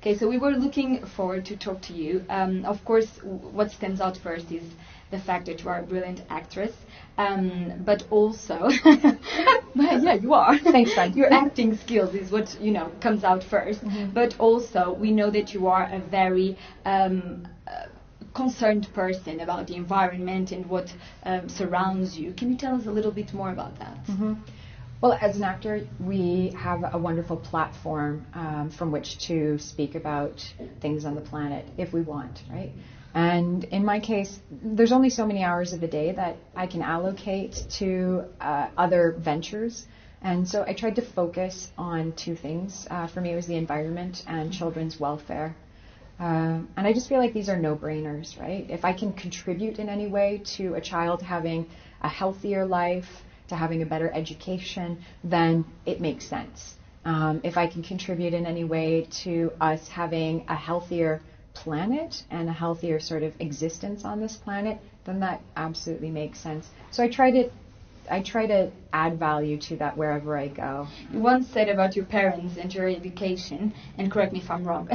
Okay, so we were looking forward to talk to you. Of course, what stands out first is the fact that you are a brilliant actress, but also, well, yeah, you are. Thanks, friend. Your acting skills is what comes out first. But also, we know that you are a very concerned person about the environment and what surrounds you. Can you tell us a little bit more about that? Well, as an actor, we have a wonderful platform from which to speak about things on the planet if we want, right? And in my case, there's only so many hours of the day that I can allocate to other ventures. And so I tried to focus on two things. For me, it was the environment and children's welfare. And I just feel like these are no-brainers, right? If I can contribute in any way to a child having a healthier life, to having a better education, then it makes sense. If I can contribute in any way to us having a healthier planet and a healthier sort of existence on this planet, then that absolutely makes sense. So I try to add value to that wherever I go. You once said about your parents and your education, and correct me if I'm wrong,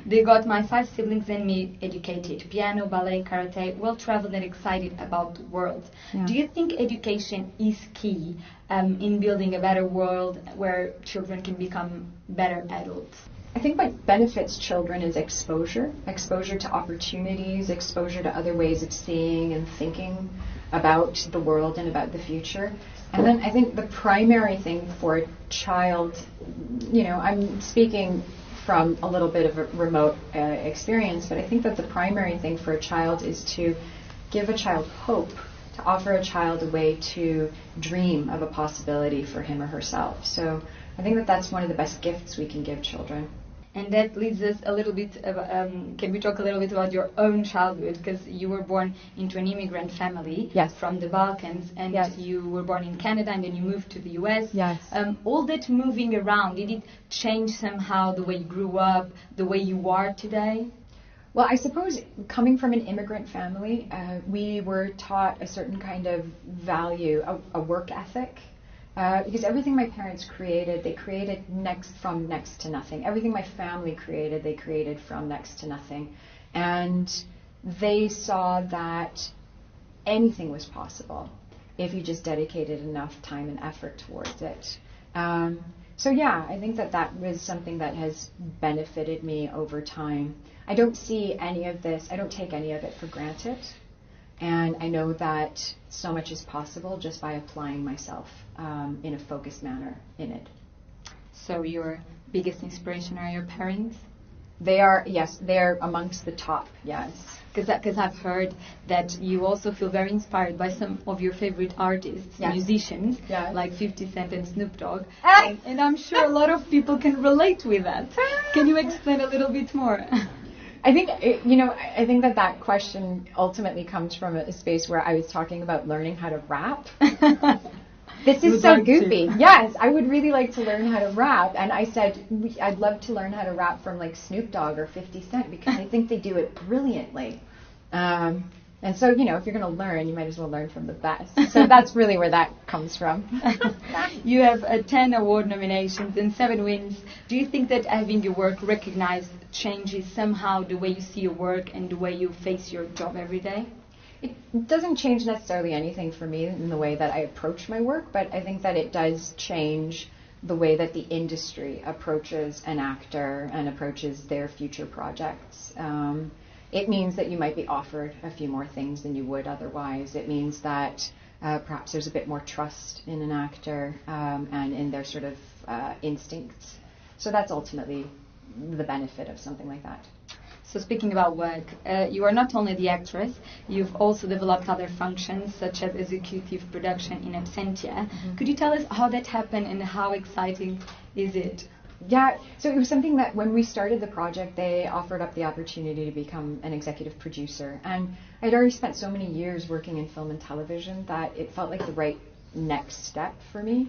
they got my 5 siblings and me educated, piano, ballet, karate, well-traveled and excited about the world. Yeah. Do you think education is key in building a better world where children can become better adults? I think what benefits children is exposure to opportunities, exposure to other ways of seeing and thinking about the world and about the future. And then I think the primary thing for a child, I'm speaking from a little bit of a remote experience, but I think that the primary thing for a child is to give a child hope, to offer a child a way to dream of a possibility for him or herself. So I think that that's one of the best gifts we can give children. And that leads us a little bit, can we talk a little bit about your own childhood? Because you were born into an immigrant family from the Balkans, and you were born in Canada, and then you moved to the US. Yes. All that moving around, did it change somehow the way you grew up, the way you are today? Well, I suppose coming from an immigrant family, we were taught a certain kind of value, a work ethic. Because everything my parents created, they created from next to nothing. Everything my family created, they created from next to nothing. And they saw that anything was possible if you just dedicated enough time and effort towards it. So yeah, I think that was something that has benefited me over time. I don't see any of this, I don't take any of it for granted. And I know that so much is possible just by applying myself in a focused manner in it. So your biggest inspiration are your parents? They are, yes, they're amongst the top, yes. Because I've heard that you also feel very inspired by some of your favorite artists, musicians, like 50 Cent and Snoop Dogg. And I'm sure a lot of people can relate with that. Can you explain a little bit more? I think, I think that question ultimately comes from a space where I was talking about learning how to rap. This is so goofy. Yes, I would really like to learn how to rap. And I said, I'd love to learn how to rap from like Snoop Dogg or 50 Cent because I think they do it brilliantly. And so, if you're going to learn, you might as well learn from the best. So that's really where that comes from. You have 10 award nominations and 7 wins. Do you think that having your work recognized changes somehow the way you see your work and the way you face your job every day? It doesn't change necessarily anything for me in the way that I approach my work, but I think that it does change the way that the industry approaches an actor and approaches their future projects. It means that you might be offered a few more things than you would otherwise. It means that perhaps there's a bit more trust in an actor and in their sort of instincts. So that's ultimately the benefit of something like that. So speaking about work, you are not only the actress, you've also developed other functions such as executive production in absentia. Could you tell us how that happened and how exciting is it? Yeah, so it was something that when we started the project, they offered up the opportunity to become an executive producer. And I'd already spent so many years working in film and television that it felt like the right next step for me.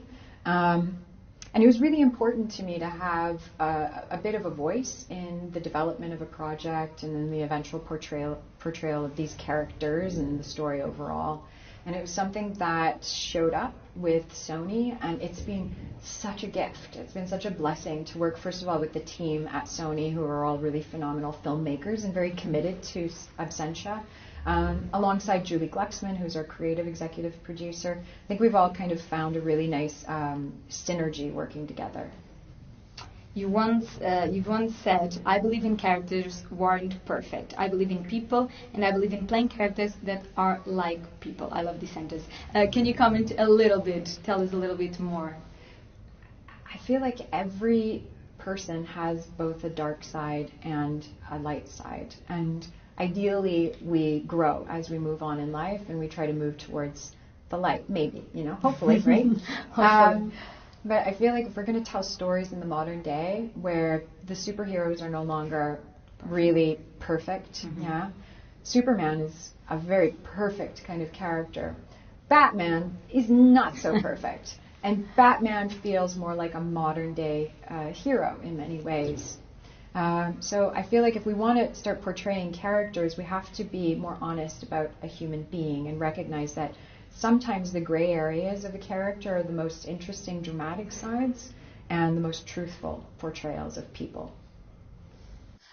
And it was really important to me to have a bit of a voice in the development of a project and in the eventual portrayal of these characters and the story overall. And it was something that showed up with Sony, and it's been such a gift. It's been such a blessing to work, first of all, with the team at Sony, who are all really phenomenal filmmakers and very committed to Absentia, alongside Julie Glucksman, who's our creative executive producer. I think we've all kind of found a really nice synergy working together. You've once said, I believe in characters who aren't perfect. I believe in people, and I believe in playing characters that are like people. I love this sentence. Can you comment a little bit, tell us a little bit more? I feel like every person has both a dark side and a light side. And ideally, we grow as we move on in life, and we try to move towards the light, maybe, hopefully, right? Hopefully. But I feel like if we're going to tell stories in the modern day where the superheroes are no longer really perfect, Superman is a very perfect kind of character. Batman is not so perfect. And Batman feels more like a modern day hero in many ways. So I feel like if we want to start portraying characters, we have to be more honest about a human being and recognize that sometimes the gray areas of a character are the most interesting dramatic sides and the most truthful portrayals of people.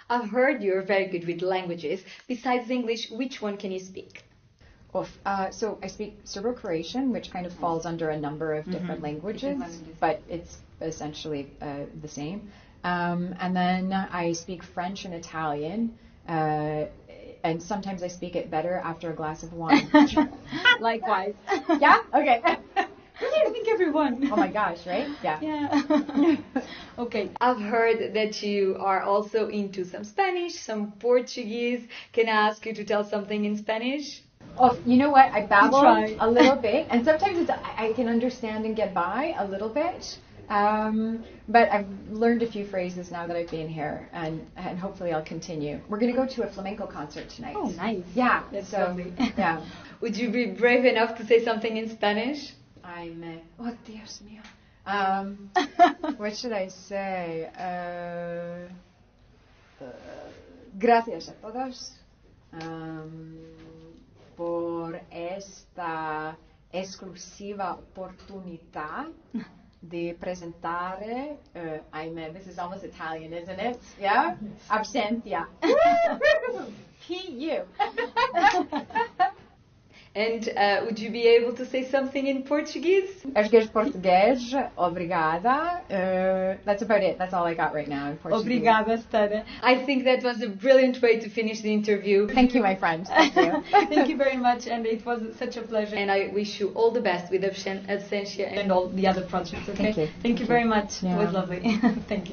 I've heard you're very good with languages. Besides English, which one can you speak? So I speak Serbo-Croatian, which kind of falls under a number of different languages, but it's essentially the same. And then I speak French and Italian. And sometimes I speak it better after a glass of wine. Likewise. Yeah? Okay. I think everyone. Oh my gosh, right? Yeah. Yeah. Okay. I've heard that you are also into some Spanish, some Portuguese. Can I ask you to tell something in Spanish? Oh, you know what? I babble a little bit. And sometimes I can understand and get by a little bit. But I've learned a few phrases now that I've been here, and hopefully I'll continue. We're going to go to a flamenco concert tonight. Oh, nice. Yeah. That's lovely. Yeah. Would you be brave enough to say something in Spanish? Oh, Dios mío. What should I say? Gracias a todos por esta exclusiva oportunidad de presentare, this is almost Italian, isn't it? Yeah? Absentia. P.U. And would you be able to say something in Portuguese? Português, obrigada. That's about it. That's all I got right now in Portuguese. Obrigada, Stana. I think that was a brilliant way to finish the interview. Thank you, my friend. Thank you. Thank you very much, and it was such a pleasure. And I wish you all the best with Absentia and all the other projects. Okay? Thank you. Thank you very much. Yeah. It was lovely. Thank you.